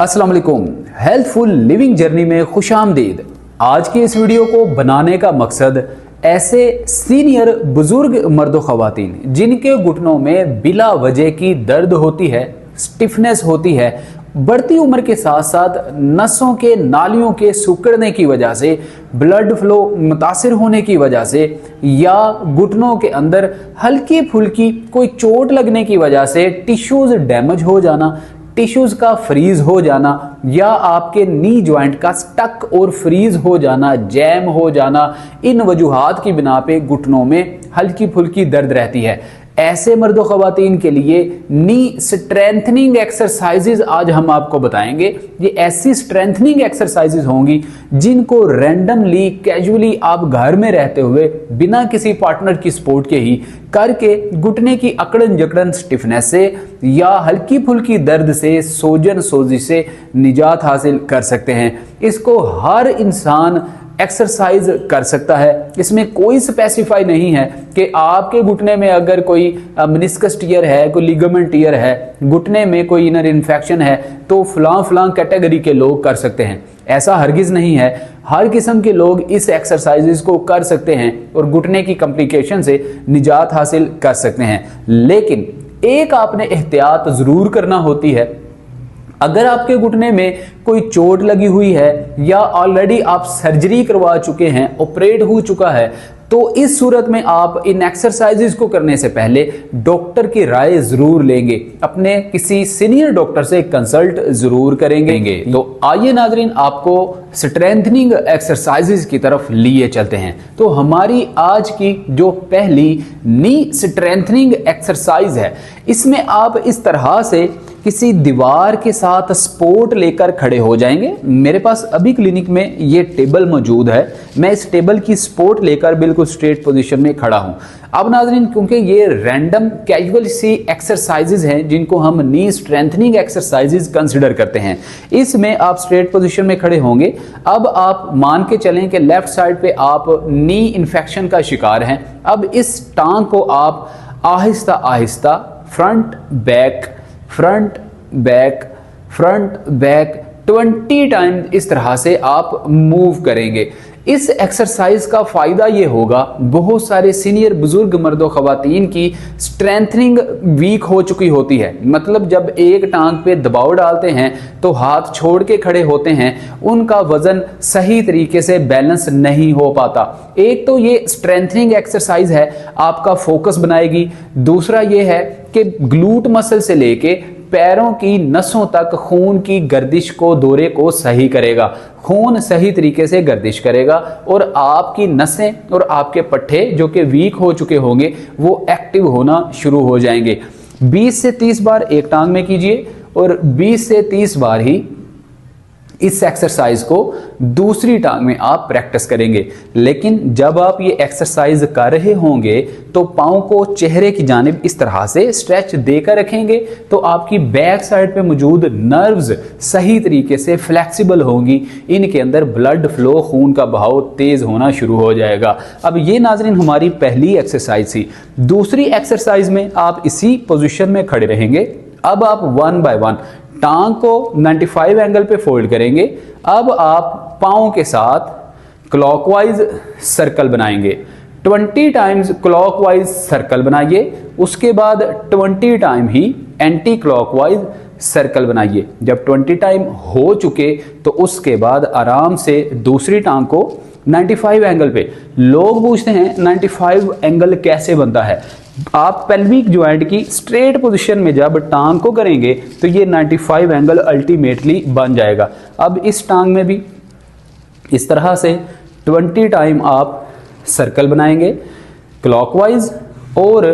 अस्सलाम वालेकुम। Healthful living journey में खुशामदीद। आज की इस वीडियो को बनाने का मकसद ऐसे सीनियर बुजुर्ग मर्दो ख़वातीन जिनके घुटनों में बिला वजह की दर्द होती है, स्टिफनेस होती है, बढ़ती उम्र के साथ साथ नसों के नालियों के सिकुड़ने की वजह से, ब्लड फ्लो मुतासिर होने की वजह से या घुटनों के अंदर हल्की फुल्की कोई चोट लगने की वजह से टिश्यूज डैमेज हो जाना, टिश्यूज का फ्रीज हो जाना या आपके नी जॉइंट का स्टक और फ्रीज हो जाना, जैम हो जाना, इन वजूहात की बिना पे घुटनों में हल्की फुल्की दर्द रहती है। ऐसे मर्दो ख़वातीन के लिए नी स्ट्रेंथनिंग एक्सरसाइजेज आज हम आपको बताएंगे। ये ऐसी स्ट्रेंथनिंग एक्सरसाइजेज होंगी जिनको रैंडमली कैजुअली आप घर में रहते हुए बिना किसी पार्टनर की सपोर्ट के ही करके घुटने की अकड़न जकड़न स्टिफनेस से या हल्की फुल्की दर्द से, सोजन सोजिश से निजात हासिल कर सकते हैं। इसको हर इंसान एक्सरसाइज कर सकता है। इसमें कोई स्पेसिफाई नहीं है कि आपके घुटने में अगर कोई मेनिस्कस टियर है, कोई लिगामेंट टियर है, घुटने में कोई इनर इन्फेक्शन है तो फलां कैटेगरी के लोग कर सकते हैं। ऐसा हरगिज नहीं है। हर किस्म के लोग इस एक्सरसाइजेस को कर सकते हैं और घुटने की कॉम्प्लिकेशन से निजात हासिल कर सकते हैं। लेकिन एक आपने एहतियात जरूर करना होती है। अगर आपके घुटने में कोई चोट लगी हुई है या ऑलरेडी आप सर्जरी करवा चुके हैं, ऑपरेट हो चुका है, तो इस सूरत में आप इन एक्सरसाइजेज को करने से पहले डॉक्टर की राय जरूर लेंगे, अपने किसी सीनियर डॉक्टर से कंसल्ट जरूर करेंगे। तो आइए नाजरीन, आपको स्ट्रेंथनिंग एक्सरसाइजेज की तरफ लिए चलते हैं। तो हमारी आज की जो पहली नी स्ट्रेंथनिंग एक्सरसाइज है, इसमें आप इस तरह से किसी दीवार के साथ सपोर्ट लेकर खड़े हो जाएंगे। मेरे पास अभी क्लिनिक में ये टेबल मौजूद है। मैं इस टेबल की सपोर्ट लेकर बिल्कुल स्ट्रेट पोजीशन में खड़ा हूं। अब नाज़रीन, क्योंकि ये रैंडम कैजुअल सी एक्सरसाइजेज हैं जिनको हम नी स्ट्रेंथनिंग एक्सरसाइजेज कंसिडर करते हैं, इसमें आप स्ट्रेट पोजीशन में खड़े होंगे। अब आप मान के चलें कि लेफ्ट साइड पे आप नी इन्फेक्शन का शिकार हैं। अब इस टांग को आप Aahista Aahista front back front back front back 20 time इस तरह से आप मूव करेंगे। इस एक्सरसाइज का फायदा ये होगा, बहुत सारे सीनियर बुजुर्ग मर्दों ख़वातीन की स्ट्रेंथनिंग वीक हो चुकी होती है। मतलब जब एक टांग पे दबाव डालते हैं तो हाथ छोड़ के खड़े होते हैं, उनका वजन सही तरीके से बैलेंस नहीं हो पाता। एक तो ये स्ट्रेंथनिंग एक्सरसाइज है, आपका फोकस बनाएगी। दूसरा ये है कि ग्लूट मसल से लेके पैरों की नसों तक खून की गर्दिश को, दौरे को सही करेगा। खून सही तरीके से गर्दिश करेगा और आपकी नसें और आपके पट्टे जो कि वीक हो चुके होंगे वो एक्टिव होना शुरू हो जाएंगे। 20 से 30 बार एक टांग में कीजिए और 20 से 30 बार ही इस एक्सरसाइज को दूसरी टांग में आप प्रैक्टिस करेंगे। लेकिन जब आप ये एक्सरसाइज कर रहे होंगे तो पाँव को चेहरे की जानिब इस तरह से स्ट्रेच देकर रखेंगे तो आपकी बैक साइड पे मौजूद नर्व्स सही तरीके से फ्लेक्सिबल होंगी। इनके अंदर ब्लड फ्लो, खून का बहाव तेज होना शुरू हो जाएगा। अब ये नाजरीन हमारी पहली एक्सरसाइज थी। दूसरी एक्सरसाइज में आप इसी पोजिशन में खड़े रहेंगे। अब आप 1 बाय 1 टांग को 95 एंगल पे फोल्ड करेंगे। अब आप पाँव के साथ क्लॉकवाइज सर्कल बनाएंगे। 20 टाइम्स क्लॉकवाइज सर्कल बनाइए। उसके बाद 20 टाइम ही एंटी क्लॉकवाइज सर्कल बनाइए। जब 20 टाइम हो चुके तो उसके बाद आराम से दूसरी टांग को 95 एंगल पे। लोग पूछते हैं 95 एंगल कैसे बनता है। आप पेल्विक जॉइंट की स्ट्रेट पोजीशन में जब टांग को करेंगे तो ये 95 एंगल अल्टीमेटली बन जाएगा। अब इस टांग में भी इस तरह से 20 टाइम आप सर्कल बनाएंगे क्लॉकवाइज और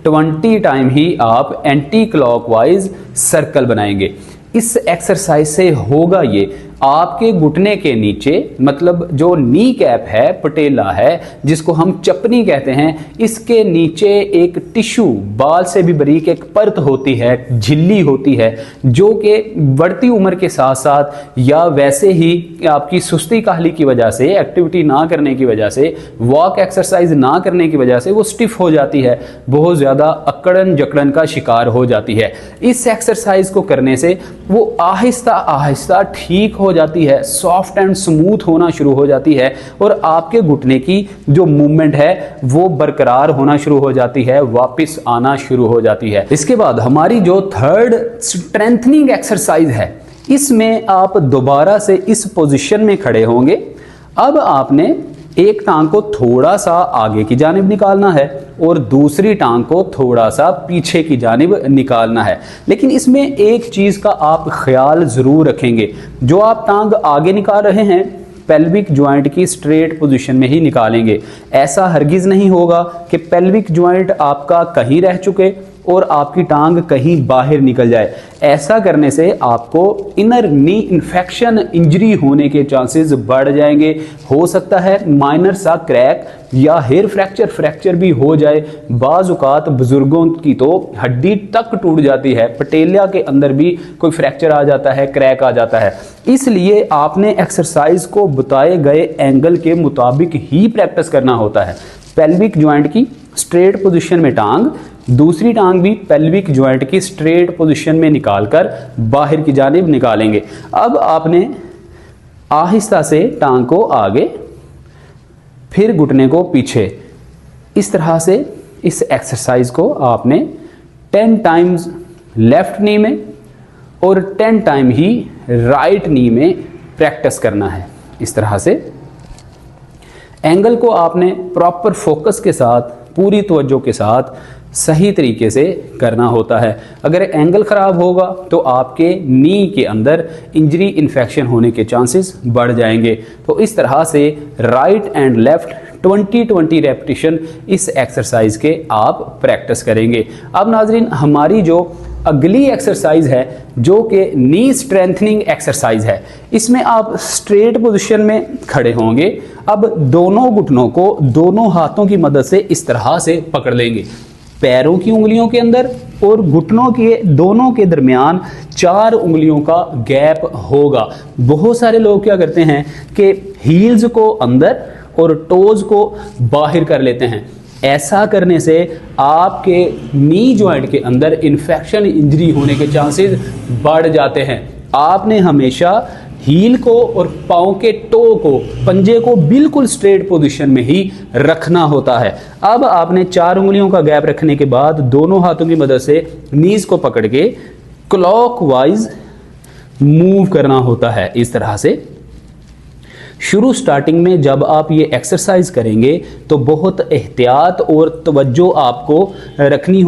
20 टाइम ही आप एंटी क्लॉकवाइज सर्कल बनाएंगे। इस एक्सरसाइज से होगा ये, आपके घुटने के नीचे, मतलब जो नी कैप है, पटेला है, जिसको हम चपनी कहते हैं, इसके नीचे एक टिश्यू, बाल से भी बारीक एक परत होती है, झिल्ली होती है, जो कि बढ़ती उम्र के साथ साथ या वैसे ही आपकी सुस्ती काहली की वजह से, एक्टिविटी ना करने की वजह से, वॉक एक्सरसाइज ना करने की वजह से वो स्टिफ हो जाती है, बहुत ज़्यादा अकड़न जकड़न का शिकार हो जाती है। इस एक्सरसाइज को करने से वो आहिस्ता आहिस्ता ठीक हो जाती है, सॉफ्ट एंड स्मूथ होना शुरू हो जाती है और आपके घुटने की जो मूवमेंट है वो बरकरार होना शुरू हो जाती है, वापस आना शुरू हो जाती है। इसके बाद हमारी जो थर्ड स्ट्रेंथनिंग एक्सरसाइज है, इसमें आप दोबारा से इस पोजीशन में खड़े होंगे। अब आपने एक टांग को थोड़ा सा आगे की जानिब निकालना है और दूसरी टांग को थोड़ा सा पीछे की जानिब निकालना है। लेकिन इसमें एक चीज़ का आप ख्याल ज़रूर रखेंगे, जो आप टांग आगे निकाल रहे हैं पेल्विक जॉइंट की स्ट्रेट पोजीशन में ही निकालेंगे। ऐसा हरगिज़ नहीं होगा कि पेल्विक जॉइंट आपका कहीं रह चुके और आपकी टांग कहीं बाहर निकल जाए। ऐसा करने से आपको इनर नी इन्फेक्शन, इंजरी होने के चांसेस बढ़ जाएंगे। हो सकता है माइनर सा क्रैक या हेयर फ्रैक्चर भी हो जाए। बाज़ औक़ात बुजुर्गों की तो हड्डी तक टूट जाती है, पटेलिया के अंदर भी कोई फ्रैक्चर आ जाता है, क्रैक आ जाता है। इसलिए आपने एक्सरसाइज को बताए गए एंगल के मुताबिक ही प्रैक्टिस करना होता है। पेल्विक जॉइंट की स्ट्रेट पोजीशन में टांग, दूसरी टांग भी पेल्विक जॉइंट की स्ट्रेट पोजीशन में निकालकर बाहर की जानिब निकालेंगे। अब आपने आहिस्ता से टांग को आगे, फिर घुटने को पीछे, इस तरह से इस एक्सरसाइज को आपने 10 टाइम्स लेफ्ट नी में और 10 टाइम ही राइट नी में प्रैक्टिस करना है। इस तरह से एंगल को आपने प्रॉपर फोकस के साथ, पूरी तवज्जो के साथ सही तरीके से करना होता है। अगर एंगल ख़राब होगा तो आपके नी के अंदर इंजरी, इन्फेक्शन होने के चांसेस बढ़ जाएंगे। तो इस तरह से राइट एंड लेफ्ट 20-20 रेपिटेशन इस एक्सरसाइज के आप प्रैक्टिस करेंगे। अब नाजरीन, हमारी जो अगली एक्सरसाइज है जो कि नी स्ट्रेंथनिंग एक्सरसाइज है, इसमें आप स्ट्रेट पोजीशन में खड़े होंगे। अब दोनों घुटनों को दोनों हाथों की मदद से इस तरह से पकड़ लेंगे, पैरों की उंगलियों के अंदर और घुटनों के दोनों के दरमियान 4 उंगलियों का गैप होगा। बहुत सारे लोग क्या करते हैं कि हील्स को अंदर और टोज को बाहर कर लेते हैं। ऐसा करने से आपके नी जॉइंट के अंदर इन्फेक्शन, इंजरी होने के चांसेस बढ़ जाते हैं। आपने हमेशा हील को और पाँव के टो को, पंजे को बिल्कुल स्ट्रेट पोजीशन में ही रखना होता है। अब आपने 4 उंगलियों का गैप रखने के बाद दोनों हाथों की मदद से नीज को पकड़ के क्लॉकवाइज मूव करना होता है। इस तरह से स्टार्टिंग में जब आप ये एक्सरसाइज करेंगे तो बहुत एहतियात और तवज्जो आपको करनी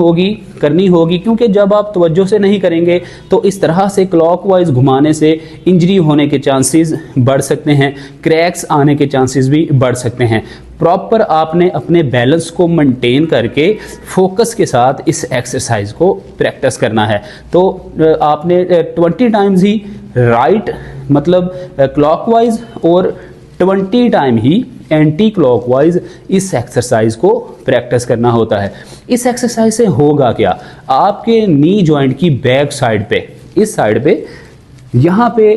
होगी, क्योंकि जब आप तवज्जो से नहीं करेंगे तो इस तरह से क्लॉकवाइज घुमाने से इंजरी होने के चांसेस बढ़ सकते हैं, क्रैक्स आने के चांसेस भी बढ़ सकते हैं। प्रॉपर आपने अपने बैलेंस को मेंटेन करके फोकस के साथ इस एक्सरसाइज को प्रैक्टिस करना है। तो आपने 20 टाइम्स ही राइट, मतलब क्लॉकवाइज, और 20 टाइम ही एंटी क्लॉकवाइज इस एक्सरसाइज को प्रैक्टिस करना होता है। इस एक्सरसाइज से होगा क्या, आपके नी जॉइंट की बैक साइड पे, इस साइड पे, यहाँ पे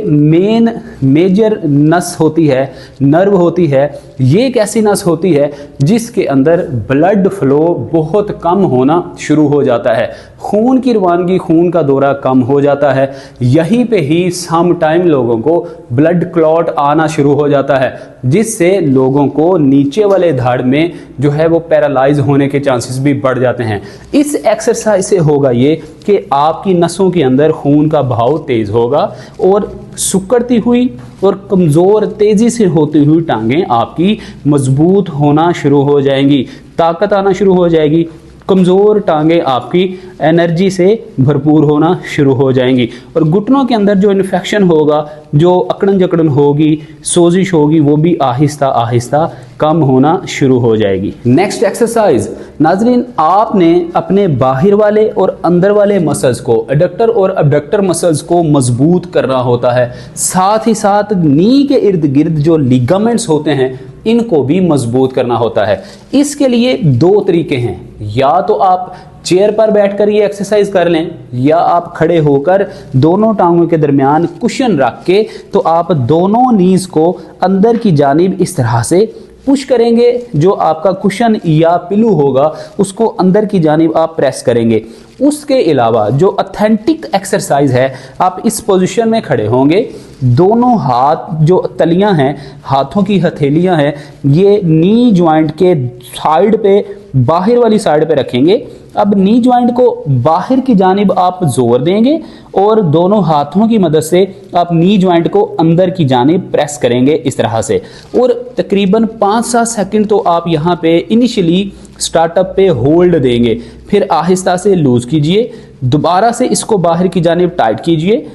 मेजर नस होती है, नर्व होती है। ये एक ऐसी नस होती है जिसके अंदर ब्लड फ्लो बहुत कम होना शुरू हो जाता है, खून की रवानगी, खून का दौरा कम हो जाता है। यहीं पे ही सम टाइम लोगों को ब्लड क्लॉट आना शुरू हो जाता है, जिससे लोगों को नीचे वाले धड़ में जो है वो पैरालाइज होने के चांसेस भी बढ़ जाते हैं। इस एक्सरसाइज से होगा ये कि आपकी नसों के अंदर खून का बहाव तेज होगा और सिकुड़ती हुई और कमज़ोर, तेज़ी से होती हुई टांगें आपकी मजबूत होना शुरू हो जाएंगी, ताकत आना शुरू हो जाएगी। कमज़ोर टांगें आपकी एनर्जी से भरपूर होना शुरू हो जाएंगी और घुटनों के अंदर जो इन्फेक्शन होगा, जो अकड़न जकड़न होगी, सोजिश होगी, वो भी आहिस्ता आहिस्ता कम होना शुरू हो जाएगी। नेक्स्ट एक्सरसाइज नाजरीन, आपने अपने बाहर वाले और अंदर वाले मसल्स को, एडक्टर और अबडक्टर मसल्स को मजबूत करना होता है। साथ ही साथ नी के इर्द गिर्द जो लिगामेंट्स होते हैं इनको भी मजबूत करना होता है। इसके लिए दो तरीके हैं, या तो आप चेयर पर बैठकर ये एक्सरसाइज कर लें, या आप खड़े होकर दोनों टांगों के दरमियान कुशन रख के तो आप दोनों नीज को अंदर की जानिब इस तरह से पुश करेंगे। जो आपका कुशन या पिलू होगा उसको अंदर की जानिब आप प्रेस करेंगे। उसके अलावा जो ऑथेंटिक एक्सरसाइज है, आप इस पोजीशन में खड़े होंगे, दोनों हाथ जो तलियां हैं, हाथों की हथेलियां हैं, ये नी ज्वाइंट के साइड पे, बाहर वाली साइड पे रखेंगे। अब नी ज्वाइंट को बाहर की जानिब आप जोर देंगे और दोनों हाथों की मदद से आप नी ज्वाइंट को अंदर की जानिब प्रेस करेंगे इस तरह से। और तकरीबन 5-7 सेकंड तो आप यहाँ पे इनिशियली स्टार्टअप पे होल्ड देंगे, फिर आहिस्ता से लूज कीजिए, दोबारा से इसको बाहर की जानिब टाइट कीजिए,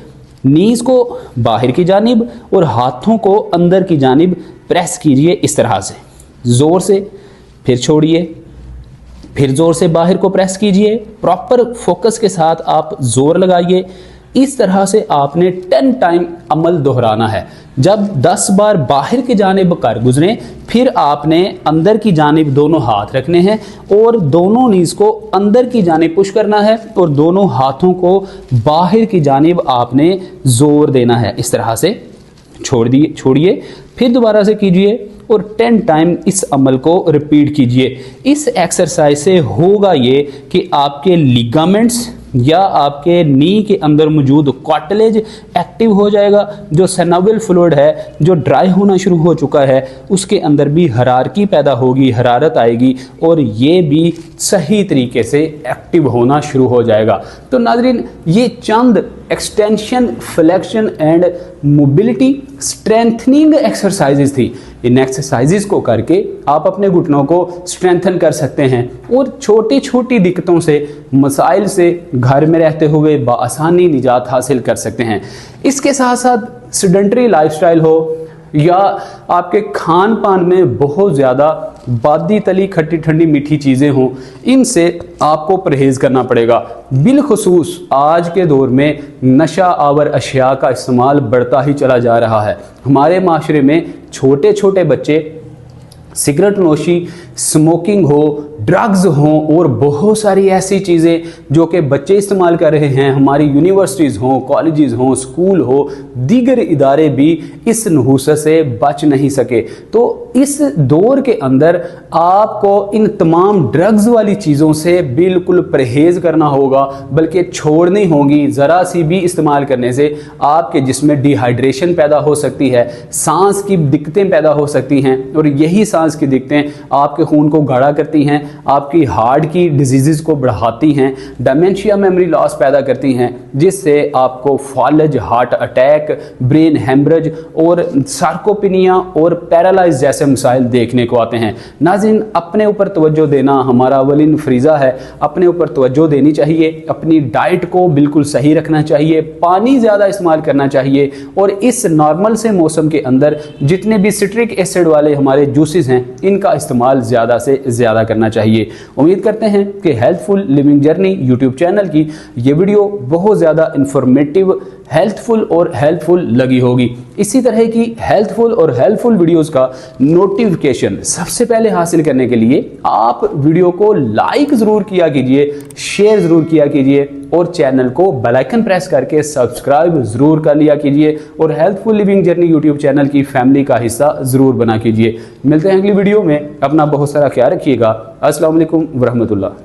नीज को बाहर की जानिब और हाथों को अंदर की जानिब प्रेस कीजिए इस तरह से, जोर से, फिर छोड़िए, फिर जोर से बाहर को प्रेस कीजिए। प्रॉपर फोकस के साथ आप जोर लगाइए। इस तरह से आपने 10 टाइम अमल दोहराना है। जब 10 बार बाहर की जानिब कर गुजरें, फिर आपने अंदर की जानिब दोनों हाथ रखने हैं और दोनों नीज को अंदर की जानिब पुश करना है और दोनों हाथों को बाहर की जानिब आपने जोर देना है। इस तरह से छोड़िए, फिर दोबारा से कीजिए और 10 टाइम इस अमल को रिपीट कीजिए। इस एक्सरसाइज से होगा ये कि आपके लिगामेंट्स या आपके नी के अंदर मौजूद कार्टिलेज एक्टिव हो जाएगा। जो सिनोवियल फ्लूइड है, जो ड्राई होना शुरू हो चुका है, उसके अंदर भी हरारकी पैदा होगी, हरारत आएगी और ये भी सही तरीके से एक्टिव होना शुरू हो जाएगा। तो नाजरीन, ये चंद extension, flexion and mobility strengthening exercises थी। इन एक्सरसाइजेज को करके आप अपने घुटनों को स्ट्रेंथन कर सकते हैं और छोटी छोटी दिक्कतों से, मसाइल से घर में रहते हुए बआसानी निजात हासिल कर सकते हैं। इसके साथ साथ सेडेंटरी लाइफस्टाइल हो या आपके खान पान में बहुत ज़्यादा बादी तली खट्टी ठंडी मीठी चीज़ें हों, इनसे आपको परहेज़ करना पड़ेगा। बिलखुसूस आज के दौर में नशा आवर अशिया का इस्तेमाल बढ़ता ही चला जा रहा है। हमारे माशरे में छोटे छोटे बच्चे सिगरेट नोशी, स्मोकिंग हो, ड्रग्स हों और बहुत सारी ऐसी चीज़ें जो कि बच्चे इस्तेमाल कर रहे हैं। हमारी यूनिवर्सिटीज़ हों, कॉलेजेस हों, स्कूल हो, दीगर इदारे भी इस नहूसत से बच नहीं सके। तो इस दौर के अंदर आपको इन तमाम ड्रग्स वाली चीज़ों से बिल्कुल परहेज़ करना होगा, बल्कि छोड़नी होगी। ज़रा सी भी इस्तेमाल करने से आपके जिस्म में डिहाइड्रेशन पैदा हो सकती है, सांस की दिक्कतें पैदा हो सकती हैं और यही सांस की दिक्कतें आपके खून को गाढ़ा करती हैं, आपकी हार्ट की डिजीज़ को बढ़ाती हैं, डेमेंशिया, मेमोरी लॉस पैदा करती हैं, जिससे आपको फॉलज, हार्ट अटैक, ब्रेन हेमरेज और सार्कोपिनिया और पैरालाइज जैसे मसाइल देखने को आते हैं। नाज़रीन, अपने ऊपर तवज्जो देना हमारा अवलिन फरीज़ा है। अपने ऊपर तवज्जो देनी चाहिए, अपनी डाइट को बिल्कुल सही रखना चाहिए, पानी ज़्यादा इस्तेमाल करना चाहिए और इस नॉर्मल से मौसम के अंदर जितने भी सिट्रिक एसिड वाले हमारे जूसेस हैं इनका इस्तेमाल ज़्यादा से ज़्यादा करना चाहिए। उम्मीद करते हैं कि healthful living journey YouTube channel की ये वीडियो बहुत ज़्यादा इंफॉर्मेटिव, हेल्थफुल और हेल्पफुल लगी होगी। इसी तरह की हेल्थफुल और हेल्पफुल वीडियोस का नोटिफिकेशन सबसे पहले हासिल करने के लिए आप वीडियो को लाइक ज़रूर किया कीजिए, शेयर ज़रूर किया कीजिए और चैनल को बेल आइकन प्रेस करके सब्सक्राइब ज़रूर कर लिया कीजिए और healthful living journey YouTube channel की फैमिली का हिस्सा ज़रूर बना कीजिए। मिलते हैं अगली वीडियो में। अपना बहुत सारा ख्याल रखिएगा। अस्सलाम वालेकुम वरहमतुल्लाह।